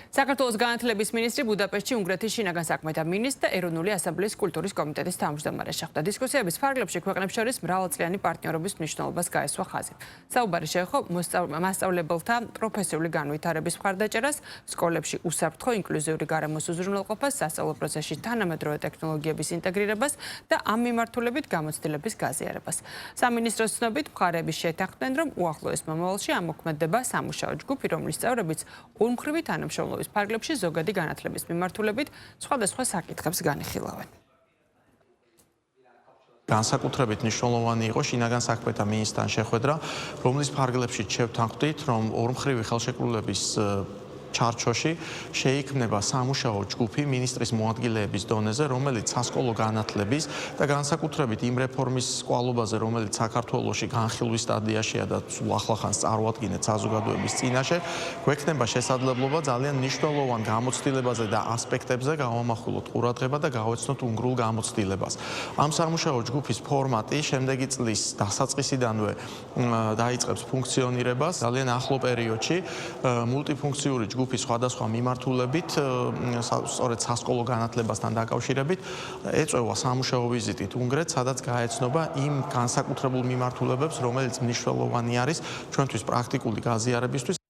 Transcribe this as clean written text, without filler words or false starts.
საქართველოს განათლების მინისტრი ბუდაპეშტში უნგრეთის შინაგან საქმეთა მინისტრ და ეროვნული ასამბლეის კულტურის კომიტეტის თავმჯდომარე შეხვდა. დისკუსიების ფარგლებში ქვეყნებს შორის მრავალწლიანი პარტნიორობის მნიშვნელობას გაესვა ხაზი. საუბარი შეეხო მასწავლებელთა პროფესიული განვითარების მხარდაჭერას, სკოლებში უსაფრთხო ინკლუზიური გარემოს უზრუნველყოფას, სასწავლო პროცესში თანამედროვე ტექნოლოგიების ინტეგრირებას და ამ მიმართულებით გამოცდილების გაზიარებას. სამინისტროს ცნობით, მხარეები შეთანხმდნენ, რომ უახლოეს მომავალში ამოქმედდება სამუშაო ჯგუფი, რომლის წევრებიც ორმხრივი თანამშრომლობის ფარგლებში ზოგადი განათლების მიმართულებით სხვადასხვა საკითხებს განიხილავენ. განსაკუთრებით მნიშვნელოვანი იყო შინაგან საქმეთა მინისტრთან შეხვედრა, რომლის ფარგლებში შევთანხმდით, რომ ორმხრივი ხელშეკრულების ჩარჩოში შეიქმნება სამუშაო ჯგუფი მინისტრის მოადგილეების დონეზე, რომელიც სასკოლო განათლების და განსაკუთრებით იმ რეფორმის კვალობაზე, რომელიც საქართველოში განხილვის სტადიაშია და სულ ახლახანს წარმოადგენთ საზოგადოების წინაშე, გვექნება შესაძლებლობა ძალიან მნიშვნელოვან გამოცდილებაზე და ასპექტებზე გავამახვილოთ ყურადღება და გავეცნოთ უნგრულ გამოცდილებას. ამ სამუშაო ჯგუფის ფორმატი შემდეგი წლის დასაწყისიდანვე დაიწყებს ფუნქციონირებას ძალიან ახლო პერიოდში მულტიფუნქციური ჯგუფის სხვადასხვა მიმართულებით, სწორედ სასკოლო განათლებასთან დაკავშირებით, ეწევა სამუშაო ვიზიტით უნგრეთს, სადაც გაეცნობა იმ განსაკუთრებულ მიმართულებებს, რომელიც მნიშვნელოვანი არის ჩვენთვის პრაქტიკული გაზიარებისთვის.